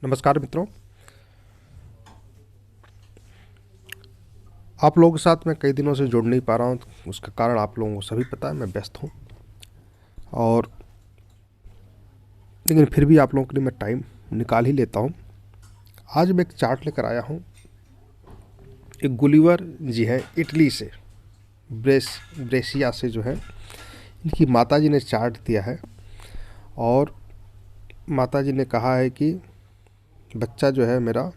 नमस्कार मित्रों। आप लोगों के साथ मैं कई दिनों से जुड़ नहीं पा रहा हूँ। उसका कारण आप लोगों को सभी पता है, मैं व्यस्त हूँ। और लेकिन फिर भी आप लोगों के लिए मैं टाइम निकाल ही लेता हूँ। आज मैं एक चार्ट लेकर आया हूँ। एक गुलिवर जी हैं इटली से, ब्रेसिया से जो है, इनकी माता जी ने चार्ट दिया है। और माता जी ने कहा है कि बच्चा जो है मेरा,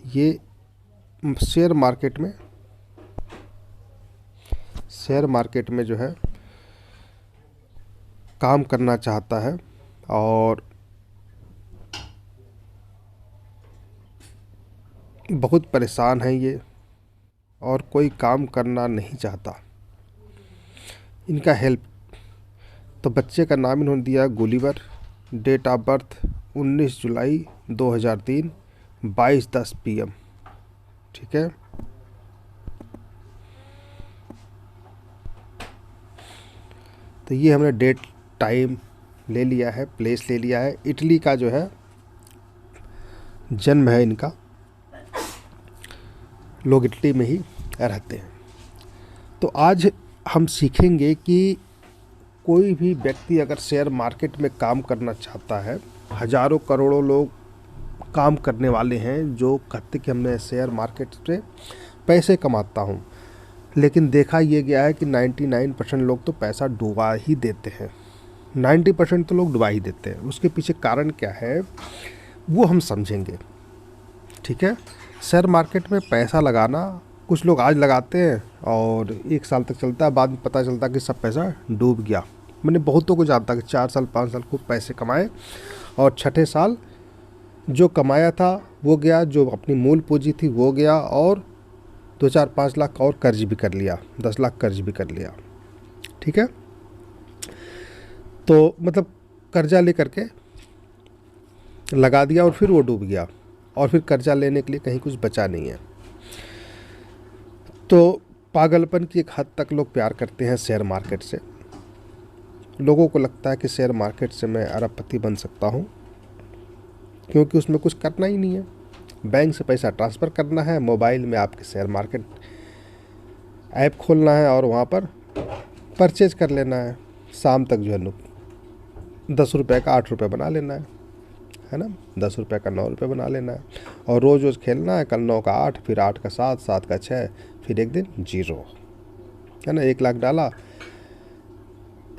ये शेयर मार्केट में जो है काम करना चाहता है और बहुत परेशान है ये, और कोई काम करना नहीं चाहता। इनका हेल्प। तो बच्चे का नाम इन्होंने दिया गुलिवर। डेट ऑफ बर्थ 19 जुलाई 2003, 22:10 PM। ठीक है। तो ये हमने डेट, टाइम ले लिया है, प्लेस ले लिया है। इटली का जो है जन्म है इनका, लोग इटली में ही रहते हैं। तो आज हम सीखेंगे कि कोई भी व्यक्ति अगर शेयर मार्केट में काम करना चाहता है, हजारों करोड़ों लोग काम करने वाले हैं जो कहते कि हमने शेयर मार्केट से पैसे कमाता हूँ, लेकिन देखा ये गया है कि 99% लोग तो पैसा डुबा ही देते हैं। 90% तो लोग डुबा ही देते हैं। उसके पीछे कारण क्या है वो हम समझेंगे। ठीक है। शेयर मार्केट में पैसा लगाना, कुछ लोग आज लगाते हैं और 1 साल तक चलता है, बाद में पता चलता है कि सब पैसा डूब गया। मैंने बहुतों को जानता कि 4 साल 5 साल खूब पैसे कमाए और छठे साल जो कमाया था वो गया, जो अपनी मूल पूंजी थी वो गया, और 2-4-5 लाख और कर्ज भी कर लिया, 10 लाख कर्ज भी कर लिया। ठीक है। तो मतलब कर्जा ले करके लगा दिया और फिर वो डूब गया, और फिर कर्जा लेने के लिए कहीं कुछ बचा नहीं है। तो पागलपन की एक हद तक लोग प्यार करते हैं शेयर मार्केट से। लोगों को लगता है कि शेयर मार्केट से मैं अरबपति बन सकता हूँ, क्योंकि उसमें कुछ करना ही नहीं है। बैंक से पैसा ट्रांसफ़र करना है, मोबाइल में आपके शेयर मार्केट ऐप खोलना है और वहाँ पर परचेज कर लेना है। शाम तक जो है 10 रुपये का 8 रुपये बना लेना है ना, 10 रुपये का 9 रुपये बना लेना है। और रोज़ रोज़ खेलना है, कल 9 का 8, फिर 8 का 7, 7 का 6, फिर एक दिन 0, है ना। 1 लाख डाला,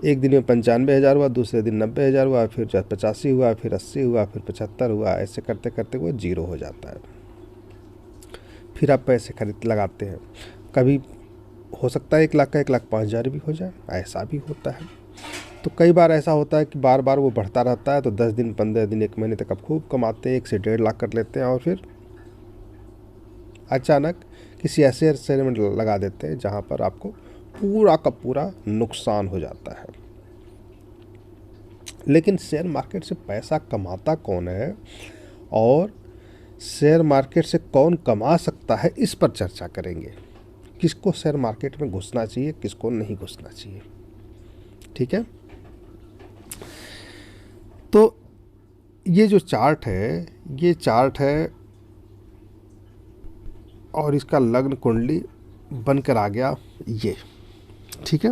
एक दिन में 95,000 हुआ, दूसरे दिन 90,000 हुआ, फिर 85 हुआ, फिर 80 हुआ, फिर 75 हुआ। ऐसे करते करते वो 0 हो जाता है। फिर आप पैसे खरीद लगाते हैं। कभी हो सकता है 1 लाख का 1,05,000 भी हो जाए, ऐसा भी होता है। तो कई बार ऐसा होता है कि बार बार वो बढ़ता रहता है। तो 10 दिन, 15 दिन, 1 महीने तक आप खूब कमाते हैं, 1 से 1.5 लाख कर लेते हैं, और फिर अचानक किसी ऐसे शेयर में लगा देते हैं जहाँ पर आपको पूरा का पूरा नुकसान हो जाता है। लेकिन शेयर मार्केट से पैसा कमाता कौन है और शेयर मार्केट से कौन कमा सकता है, इस पर चर्चा करेंगे। किसको शेयर मार्केट में घुसना चाहिए, किसको नहीं घुसना चाहिए। ठीक है। तो ये जो चार्ट है, ये चार्ट है और इसका लग्न कुंडली बनकर आ गया ये। ठीक है।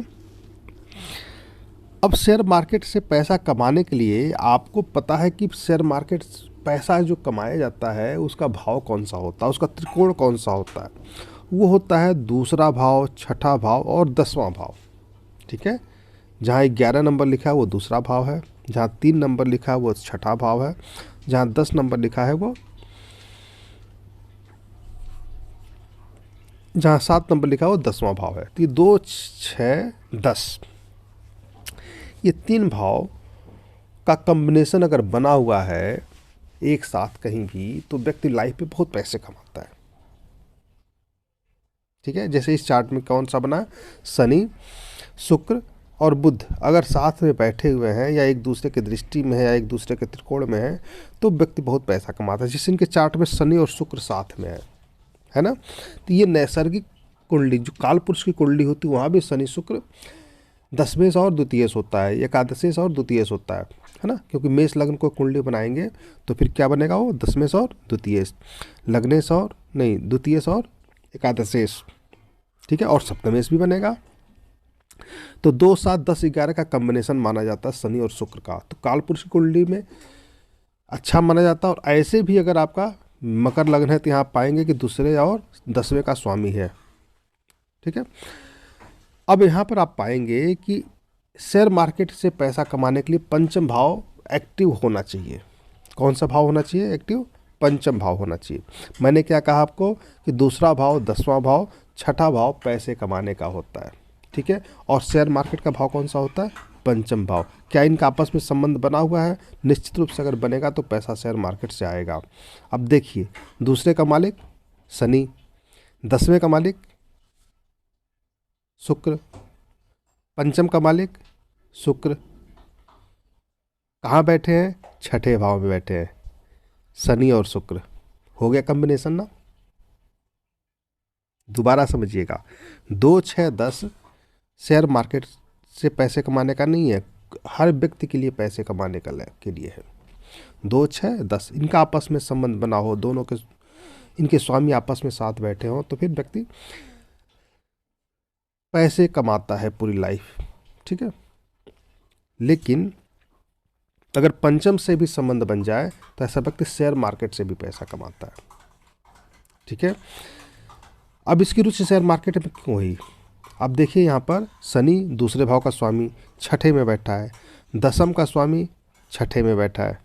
अब शेयर मार्केट से पैसा कमाने के लिए आपको पता है कि शेयर मार्केट पैसा जो कमाया जाता है उसका भाव कौन सा होता है, उसका त्रिकोण कौन सा होता है। वो होता है दूसरा भाव, छठा भाव और 10वां भाव। ठीक है। जहाँ 11 नंबर लिखा है वो दूसरा भाव है, जहाँ 3 नंबर लिखा है वो छठा भाव है, जहाँ 10 नंबर लिखा है वो, जहाँ 7 नंबर लिखा है वो 10वां भाव है। तो ये 2, 6, 10, ये 3 भाव का कॉम्बिनेशन अगर बना हुआ है एक साथ कहीं भी, तो व्यक्ति लाइफ में बहुत पैसे कमाता है। ठीक है। जैसे इस चार्ट में कौन सा बना है, शनि, शुक्र और बुध अगर साथ में बैठे हुए हैं, या एक दूसरे की दृष्टि में है, या एक दूसरे के त्रिकोण में है, तो व्यक्ति बहुत पैसा कमाता है। जिस इनके चार्ट में शनि और शुक्र साथ में है ना। तो ये नैसर्गिक कुंडली, जो काल पुरुष की कुंडली होती है, वहाँ भी शनि शुक्र दशमेश और द्वितीयेश होता है, एकादशेश और द्वितीयेश होता है ना, क्योंकि मेष लग्न को कुंडली बनाएंगे तो फिर क्या बनेगा, वो दशमेश और द्वितीयेश, लग्नेश और नहीं द्वितीयेश और एकादशेश, ठीक है, और सप्तमेश भी बनेगा। तो 2, 7, 10, 11 का कॉम्बिनेशन माना जाता है शनि और शुक्र का, तो कालपुरुष की कुंडली में अच्छा माना जाता है। और ऐसे भी अगर आपका मकर लग्न है तो यहाँ पाएंगे कि दूसरे और 10वें का स्वामी है, ठीक है। अब यहाँ पर आप पाएंगे कि शेयर मार्केट से पैसा कमाने के लिए पंचम भाव एक्टिव होना चाहिए। कौन सा भाव होना चाहिए एक्टिव? पंचम भाव होना चाहिए। मैंने क्या कहा आपको कि दूसरा भाव, 10वां भाव, छठा भाव पैसे कमाने का होता है, ठीक है। और शेयर मार्केट का भाव कौन सा होता है? पंचम भाव। क्या इनका आपस में संबंध बना हुआ है? निश्चित रूप से अगर बनेगा तो पैसा शेयर मार्केट से आएगा। अब देखिए, दूसरे का मालिक शनि, 10वें का मालिक शुक्र, पंचम का मालिक शुक्र, कहाँ बैठे हैं? छठे भाव में बैठे हैं, शनि और शुक्र। हो गया कॉम्बिनेशन ना। दोबारा समझिएगा, 2, 6, 10 शेयर मार्केट से पैसे कमाने का नहीं है, हर व्यक्ति के लिए पैसे कमाने के लिए है। 2, 6, 10 इनका आपस में संबंध बना हो, दोनों के इनके स्वामी आपस में साथ बैठे हों तो फिर व्यक्ति पैसे कमाता है पूरी लाइफ, ठीक है। लेकिन अगर पंचम से भी संबंध बन जाए तो ऐसा व्यक्ति शेयर मार्केट से भी पैसा कमाता है, ठीक है। अब इसकी रुचि शेयर मार्केट में क्यों हुई? अब देखिए, यहाँ पर शनि दूसरे भाव का स्वामी छठे में बैठा है, दशम का स्वामी छठे में बैठा है,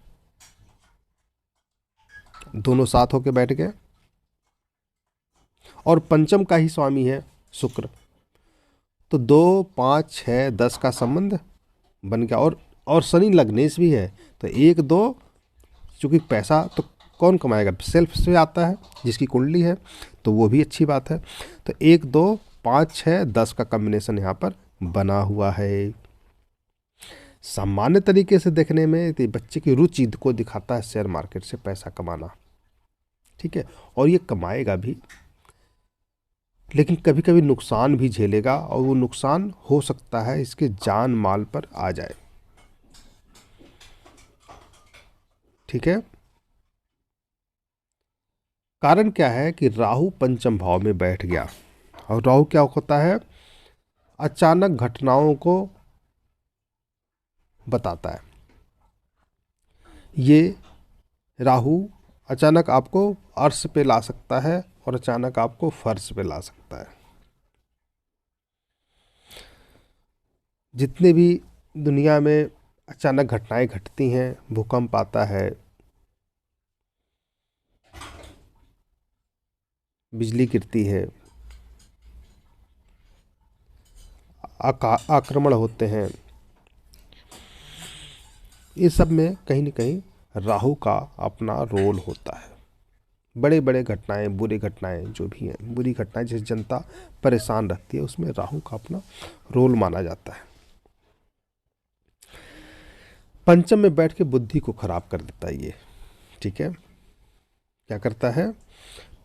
दोनों साथ होके बैठ गए, और पंचम का ही स्वामी है शुक्र। तो 2, 5, 6, 10 का संबंध बन गया। और शनि लग्नेश भी है, तो 1, 2, चूँकि पैसा तो कौन कमाएगा? सेल्फ से आता है, जिसकी कुंडली है, तो वो भी अच्छी बात है। तो 1, 2, 5, 6, 10 का कॉम्बिनेशन यहाँ पर बना हुआ है। सामान्य तरीके से देखने में तो बच्चे की रुचि को दिखाता है शेयर मार्केट से पैसा कमाना, ठीक है। और ये कमाएगा भी, लेकिन कभी कभी नुकसान भी झेलेगा, और वो नुकसान हो सकता है इसके जान माल पर आ जाए, ठीक है। कारण क्या है कि राहु पंचम भाव में बैठ गया, और राहु क्या होता है? अचानक घटनाओं को बताता है। ये राहु अचानक आपको अर्श पे ला सकता है और अचानक आपको फर्श पे ला सकता है। जितने भी दुनिया में अचानक घटनाएं घटती हैं, भूकंप आता है, बिजली गिरती है, आक्रमण होते हैं, ये सब में कहीं न कहीं राहु का अपना रोल होता है। बड़े बड़े घटनाएं, बुरी घटनाएं जो भी हैं, बुरी घटनाएं जिस जनता परेशान रहती है, उसमें राहु का अपना रोल माना जाता है। पंचम में बैठ के बुद्धि को खराब कर देता है ये, ठीक है। क्या करता है?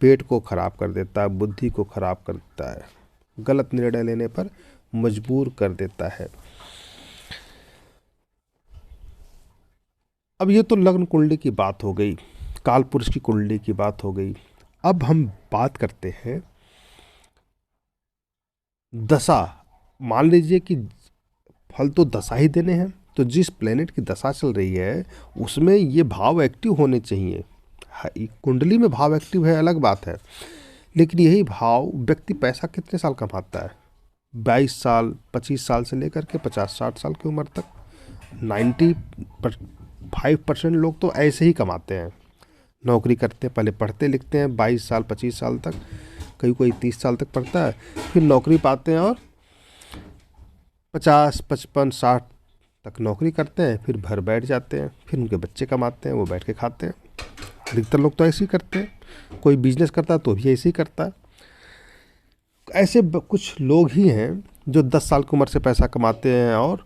पेट को खराब कर देता है, बुद्धि को खराब कर देता है, गलत निर्णय लेने पर मजबूर कर देता है। अब ये तो लग्न कुंडली की बात हो गई, काल पुरुष की कुंडली की बात हो गई। अब हम बात करते हैं दशा। मान लीजिए कि फल तो दशा ही देने हैं, तो जिस प्लेनेट की दशा चल रही है उसमें ये भाव एक्टिव होने चाहिए। कुंडली में भाव एक्टिव है अलग बात है, लेकिन यही भाव व्यक्ति पैसा कितने साल कमाता है? 22 साल, 25 साल से लेकर के 50-60 साल की उम्र तक। 95% लोग तो ऐसे ही कमाते हैं, नौकरी करते हैं, पहले पढ़ते लिखते हैं 22 साल 25 साल तक, कोई 30 साल तक पढ़ता है, फिर नौकरी पाते हैं और 50, 55, 60 तक नौकरी करते हैं, फिर घर बैठ जाते हैं, फिर उनके बच्चे कमाते हैं, वो बैठ के खाते हैं। अधिकतर लोग तो ऐसे ही करते हैं। कोई बिजनेस करता है तो भी ऐसे ही करता है। ऐसे कुछ लोग ही हैं जो 10 साल की उम्र से पैसा कमाते हैं और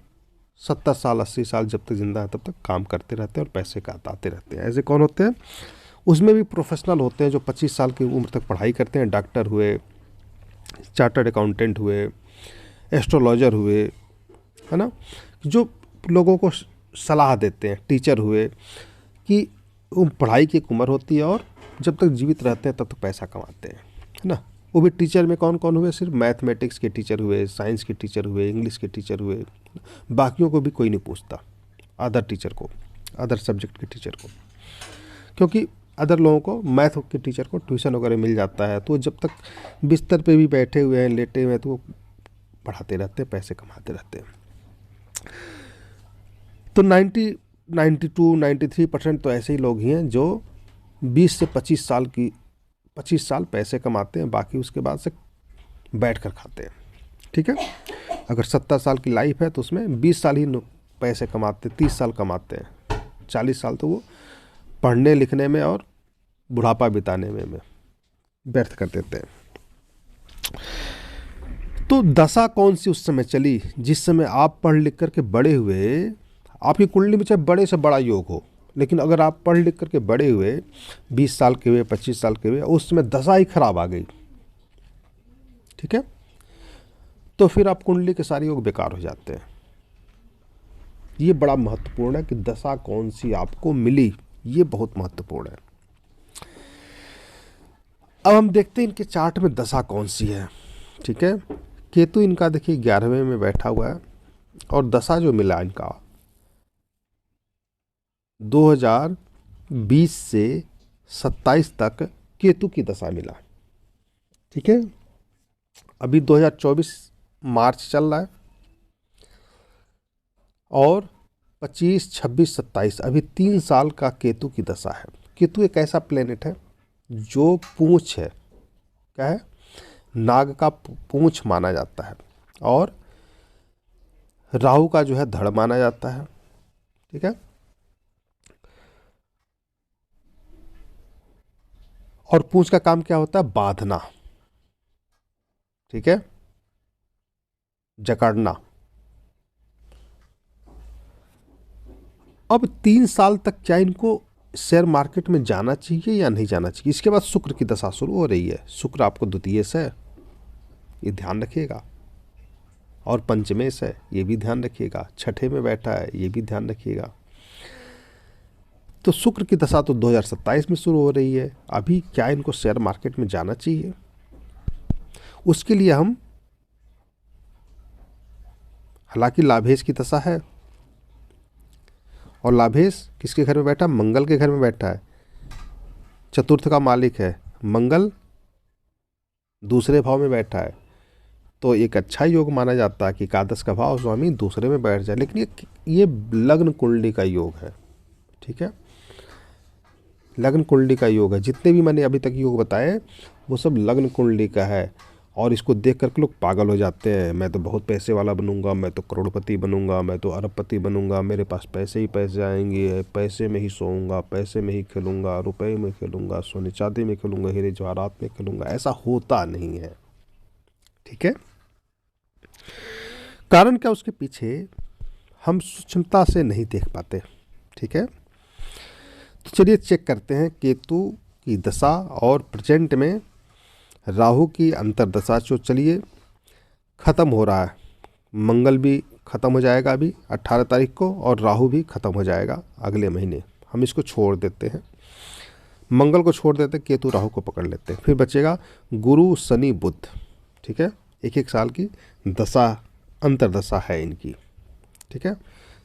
70 साल 80 साल जब तक जिंदा है तब तक काम करते रहते हैं और पैसे आते रहते हैं। ऐसे कौन होते हैं? उसमें भी प्रोफेशनल होते हैं जो 25 साल की उम्र तक पढ़ाई करते हैं, डॉक्टर हुए, चार्टर्ड अकाउंटेंट हुए, एस्ट्रोलॉजर हुए, है ना, जो लोगों को सलाह देते हैं, टीचर हुए, कि पढ़ाई की एक उम्र होती है और जब तक जीवित रहते हैं तब तक पैसा कमाते हैं, है ना। वो भी टीचर में कौन कौन हुए, सिर्फ मैथमेटिक्स के टीचर हुए, साइंस के टीचर हुए, इंग्लिश के टीचर हुए, बाकियों को भी कोई नहीं पूछता, अदर टीचर को, अदर सब्जेक्ट के टीचर को, क्योंकि अदर लोगों को मैथ के टीचर को ट्यूशन वगैरह मिल जाता है, तो जब तक बिस्तर पे भी बैठे हुए हैं, लेटे हुए हैं, तो वो पढ़ाते रहते हैं, पैसे कमाते रहते हैं। तो 92-93% तो ऐसे ही लोग ही हैं जो 20 से 25 साल पैसे कमाते हैं, बाकी उसके बाद से बैठ कर खाते हैं, ठीक है। अगर 70 साल की लाइफ है तो उसमें 20 साल ही पैसे कमाते, 30 साल कमाते हैं, 40 साल तो वो पढ़ने लिखने में और बुढ़ापा बिताने में व्यर्थ कर देते हैं। तो दशा कौन सी उस समय चली जिस समय आप पढ़ लिख करके बड़े हुए, आपकी कुंडली में चाहे बड़े से बड़ा योग हो, लेकिन अगर आप पढ़ लिख करके बड़े हुए, 20 साल के हुए, 25 साल के हुए, उस समय दशा ही खराब आ गई, ठीक है, तो फिर आप कुंडली के सारे योग बेकार हो जाते हैं। ये बड़ा महत्वपूर्ण है कि दशा कौन सी आपको मिली, ये बहुत महत्वपूर्ण है। अब हम देखते हैं इनके चार्ट में दशा कौन सी है, ठीक है। केतु इनका देखिए 11वें में बैठा हुआ है, और दशा जो मिला इनका 2020 से 27 तक केतु की दशा मिला, ठीक है। अभी 2024 मार्च चल रहा है, और 25, 26, 27 अभी 3 साल का केतु की दशा है। केतु एक ऐसा प्लेनेट है जो पूंछ है, क्या है, नाग का पूंछ माना जाता है, और राहु का जो है धड़ माना जाता है, ठीक है। और पूंछ का काम क्या होता है, बांधना, ठीक है, जकड़ना। अब 3 साल तक क्या इनको शेयर मार्केट में जाना चाहिए या नहीं जाना चाहिए? इसके बाद शुक्र की दशा शुरू हो रही है। शुक्र आपको द्वितीय से, ये ध्यान रखिएगा, और पंचमे से, ये भी ध्यान रखिएगा, छठे में बैठा है, ये भी ध्यान रखिएगा। तो शुक्र की दशा तो 2027 में शुरू हो रही है। अभी क्या इनको शेयर मार्केट में जाना चाहिए? उसके लिए हम, हालांकि लाभेश की दशा है, और लाभेश किसके घर में बैठा, मंगल के घर में बैठा है, चतुर्थ का मालिक है मंगल, दूसरे भाव में बैठा है, तो एक अच्छा योग माना जाता है कि एकादश का भाव स्वामी दूसरे में बैठ जाए। लेकिन ये लग्न कुंडली का योग है, ठीक है, लग्न कुंडली का योग है। जितने भी मैंने अभी तक योग बताए वो सब लग्न कुंडली का है, और इसको देख करके लोग पागल हो जाते हैं। मैं तो बहुत पैसे वाला बनूंगा, मैं तो करोड़पति बनूंगा, मैं तो अरबपति बनूंगा, मेरे पास पैसे ही पैसे आएंगे, पैसे में ही सोऊंगा, पैसे में ही खेलूंगा, रुपए में खेलूंगा, सोने चांदी में खेलूंगा, हीरे जवाहरात में खेलूंगा। ऐसा होता नहीं है, ठीक है। कारण क्या उसके पीछे, हम सूक्ष्मता से नहीं देख पाते, ठीक है। तो चलिए चेक करते हैं केतु की दशा, और प्रेजेंट में राहु की अंतर्दशा जो चलिए ख़त्म हो रहा है। मंगल भी ख़त्म हो जाएगा अभी 18 तारीख को, और राहु भी ख़त्म हो जाएगा अगले महीने। हम इसको छोड़ देते हैं, मंगल को छोड़ देते हैं, केतु राहु को पकड़ लेते हैं। फिर बचेगा गुरु शनि बुध, ठीक है। 1-1 साल की दशा अंतर्दशा है इनकी, ठीक है।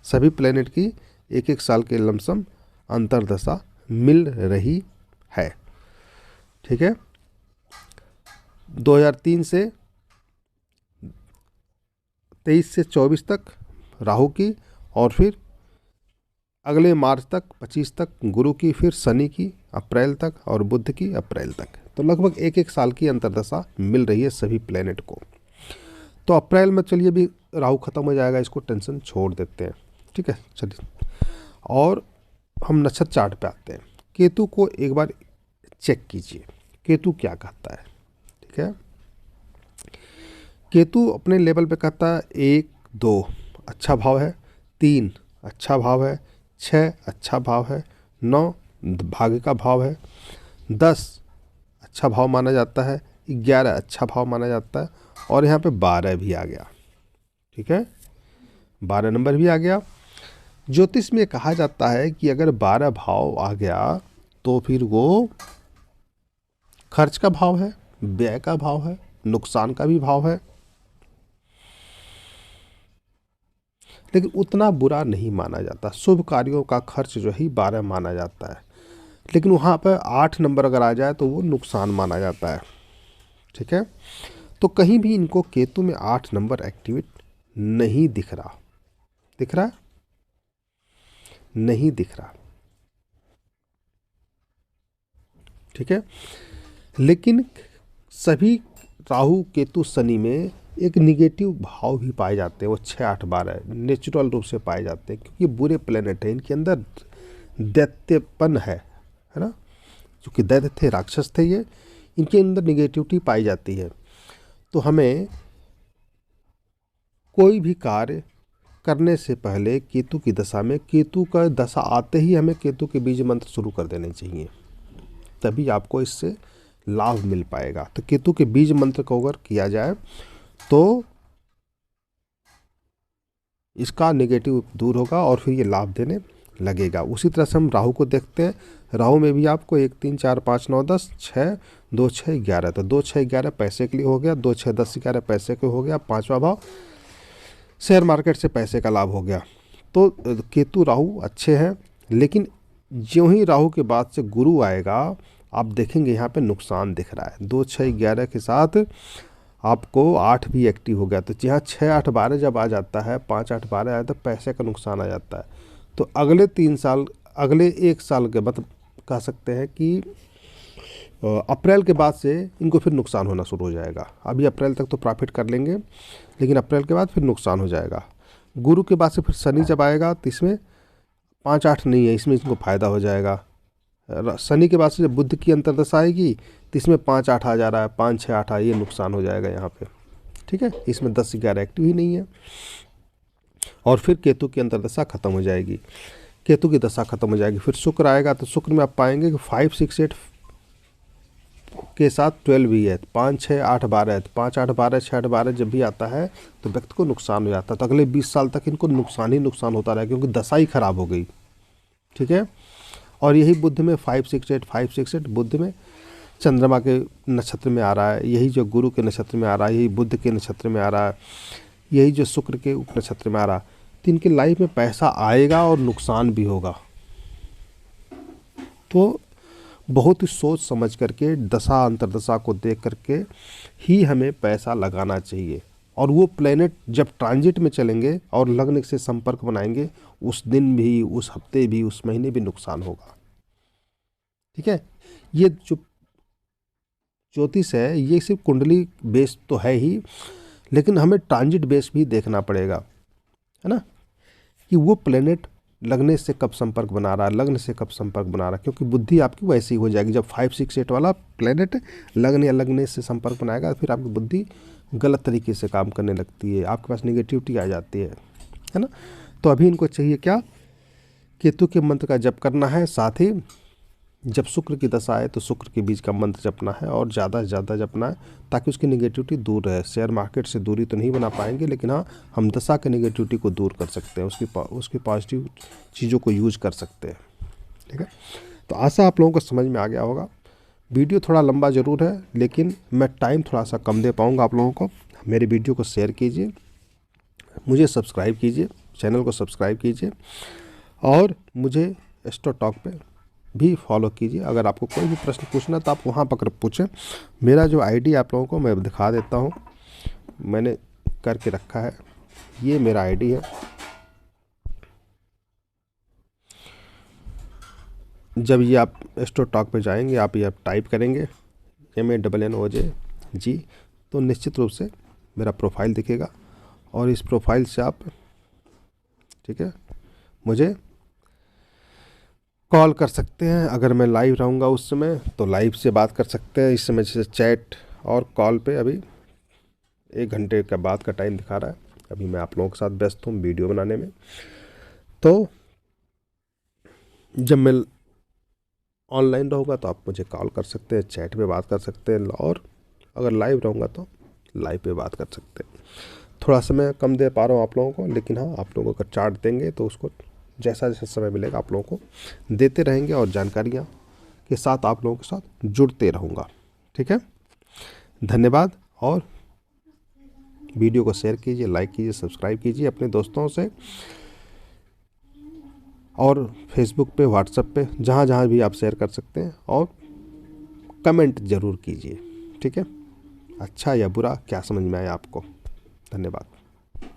सभी प्लेनेट की 1-1 साल के लमसम अंतर्दशा मिल रही है, ठीक है। 2003 से 23 से 24 तक राहु की, और फिर अगले मार्च तक 25 तक गुरु की, फिर शनि की अप्रैल तक, और बुध की अप्रैल तक। तो लगभग 1-1 साल की अंतर्दशा मिल रही है सभी प्लेनेट को। तो अप्रैल में चलिए भी राहु खत्म हो जाएगा, इसको टेंशन छोड़ देते हैं, ठीक है। चलिए, और हम नक्षत्र चार्ट पे आते हैं। केतु को एक बार चेक कीजिए, केतु क्या कहता है, ठीक है। केतु अपने लेवल पे कहता है 1, 2 अच्छा भाव है, 3 अच्छा भाव है, 6 अच्छा भाव है, 9 भाग्य का भाव है, 10 अच्छा भाव माना जाता है, 11 अच्छा भाव माना जाता है, और यहाँ पे 12 भी आ गया, ठीक है। 12 नंबर भी आ गया। ज्योतिष में कहा जाता है कि अगर 12 भाव आ गया तो फिर वो खर्च का भाव है, व्यय का भाव है, नुकसान का भी भाव है। लेकिन उतना बुरा नहीं माना जाता। शुभ कार्यों का खर्च जो है 12 माना जाता है, लेकिन वहाँ पर 8 नंबर अगर आ जाए तो वो नुकसान माना जाता है। ठीक है, तो कहीं भी इनको केतु में 8 नंबर एक्टिवेट नहीं दिख रहा। दिख रहा? नहीं दिख रहा। ठीक है, लेकिन सभी राहु केतु शनि में एक निगेटिव भाव भी पाए जाते हैं। वो 6, 8, 12 नेचुरल रूप से पाए जाते हैं, क्योंकि बुरे प्लेनेट है, इनके अंदर दैत्यपन है ना। क्योंकि दैत्य थे, राक्षस थे ये, इनके अंदर निगेटिविटी पाई जाती है। तो हमें कोई भी कार्य करने से पहले केतु की दशा में, केतु का दशा आते ही हमें केतु के बीज मंत्र शुरू कर देने चाहिए, तभी आपको इससे लाभ मिल पाएगा। तो केतु के बीज मंत्र को अगर किया जाए तो इसका नेगेटिव दूर होगा और फिर ये लाभ देने लगेगा। उसी तरह से हम राहु को देखते हैं। राहु में भी आपको 1, 3, 4, 5, 9, 10, 6, 2, 6, 11, तो 2, 6, 11 पैसे के लिए हो गया, 2, 6, 10, 11 पैसे के हो गया, 5वां भाव शेयर मार्केट से पैसे का लाभ हो गया। तो केतु राहु अच्छे हैं, लेकिन ज्यों ही राहु के बाद से गुरु आएगा आप देखेंगे यहाँ पे नुकसान दिख रहा है। 2, 6, 11 के साथ आपको 8 भी एक्टिव हो गया, तो यहाँ 6, 8, 12 जब आ जाता है, 5, 8, 12 आया तो पैसे का नुकसान आ जाता है। तो अगले 3 साल, अगले 1 साल के मतलब कह सकते हैं कि अप्रैल के बाद से इनको फिर नुकसान होना शुरू हो जाएगा। अभी अप्रैल तक तो प्रॉफिट कर लेंगे, लेकिन अप्रैल के बाद फिर नुकसान हो जाएगा। गुरु के बाद से फिर शनि जब आएगा तो इसमें 5, 8 नहीं है, इसमें इनको फायदा हो जाएगा। शनि के बाद से जब बुध की अंतर्दशा आएगी तो इसमें 5, 8 आ जा रहा है, 5, 6, 8 ये नुकसान हो जाएगा यहाँ पे। ठीक है, इसमें 10, 11 एक्टिव ही नहीं है। और फिर केतु की अंतर्दशा खत्म हो जाएगी, केतु की दशा खत्म हो जाएगी। फिर शुक्र आएगा, तो शुक्र में आप पाएंगे कि 5, 6, 8 के साथ 12 भी है, 5, 6, 8, 12 है। 5, 8, 12, 6, 8, 12 जब भी आता है तो व्यक्ति को नुकसान हो जाता है। तो अगले 20 साल तक इनको नुकसान ही नुकसान होता रहा, क्योंकि दशा ही खराब हो गई। ठीक है, और यही बुध में 5, 6, 8, 5, 6, 8 बुध में चंद्रमा के नक्षत्र में आ रहा है, यही जो गुरु के नक्षत्र में आ रहा है, यही बुध के नक्षत्र में आ रहा है, यही जो शुक्र के उप नक्षत्र में आ रहा है। तो इनकी लाइफ में पैसा आएगा और नुकसान भी होगा। तो बहुत ही सोच समझ करके, दशा अंतर्दशा को देख करके ही हमें पैसा लगाना चाहिए। और वो प्लेनेट जब ट्रांजिट में चलेंगे और लग्न से संपर्क बनाएंगे, उस दिन भी, उस हफ्ते भी, उस महीने भी नुकसान होगा। ठीक है, ये जो ज्योतिष है ये सिर्फ कुंडली बेस तो है ही, लेकिन हमें ट्रांजिट बेस भी देखना पड़ेगा, है ना, कि वो प्लेनेट लगने से कब संपर्क बना रहा है, लग्न से कब संपर्क बना रहा है। क्योंकि बुद्धि आपकी वैसी हो जाएगी, जब 5, 6, 8 वाला प्लेनेट लग्न या लगने से संपर्क बनाएगा, फिर आपकी बुद्धि गलत तरीके से काम करने लगती है, आपके पास नेगेटिविटी आ जाती है ना। तो अभी इनको चाहिए क्या, केतु के मंत्र का जप करना है, साथ ही जब शुक्र की दशा आए तो शुक्र के बीज का मंत्र जपना है, और ज़्यादा से ज़्यादा जपना है, ताकि उसकी नेगेटिविटी दूर रहे। शेयर मार्केट से दूरी तो नहीं बना पाएंगे, लेकिन हाँ हम दशा के नेगेटिविटी को दूर कर सकते हैं, उसकी पॉजिटिव चीज़ों को यूज कर सकते हैं। ठीक है, तो आशा आप लोगों को समझ में आ गया होगा। वीडियो थोड़ा लंबा ज़रूर है, लेकिन मैं टाइम थोड़ा सा कम दे पाऊँगा आप लोगों को। मेरे वीडियो को शेयर कीजिए, मुझे सब्सक्राइब कीजिए, चैनल को सब्सक्राइब कीजिए, और मुझे एस्ट्रो टॉक पे भी फॉलो कीजिए। अगर आपको कोई भी प्रश्न पूछना तो आप वहाँ पर पूछें। मेरा जो आईडी आप लोगों को मैं दिखा देता हूँ, मैंने करके रखा है, ये मेरा आईडी है। जब ये आप एस्ट्रो टॉक पे जाएंगे, आप ये टाइप करेंगे MANNOJ, तो निश्चित रूप से मेरा प्रोफाइल दिखेगा, और इस प्रोफाइल से आप, ठीक है, मुझे कॉल कर सकते हैं। अगर मैं लाइव रहूँगा उस समय तो लाइव से बात कर सकते हैं। इस समय जैसे चैट और कॉल पे अभी 1 घंटे का बाद का टाइम दिखा रहा है। अभी मैं आप लोगों के साथ व्यस्त हूँ वीडियो बनाने में। तो जब मैं ऑनलाइन रहूँगा तो आप मुझे कॉल कर सकते हैं, चैट पे बात कर सकते हैं, और अगर लाइव रहूँगा तो लाइव पे बात कर सकते हैं। थोड़ा समय कम दे पा रहा हूँ आप लोगों को, लेकिन हाँ आप लोगों का चार्ट देंगे तो उसको जैसा जैसा समय मिलेगा आप लोगों को देते रहेंगे और जानकारियाँ के साथ आप लोगों के साथ जुड़ते रहूँगा। ठीक है, धन्यवाद। और वीडियो को शेयर कीजिए, लाइक कीजिए, सब्सक्राइब कीजिए अपने दोस्तों से, और फेसबुक पे, व्हाट्सएप पे, जहाँ जहाँ भी आप शेयर कर सकते हैं, और कमेंट ज़रूर कीजिए। ठीक है, अच्छा या बुरा क्या समझ में आया आपको। धन्यवाद।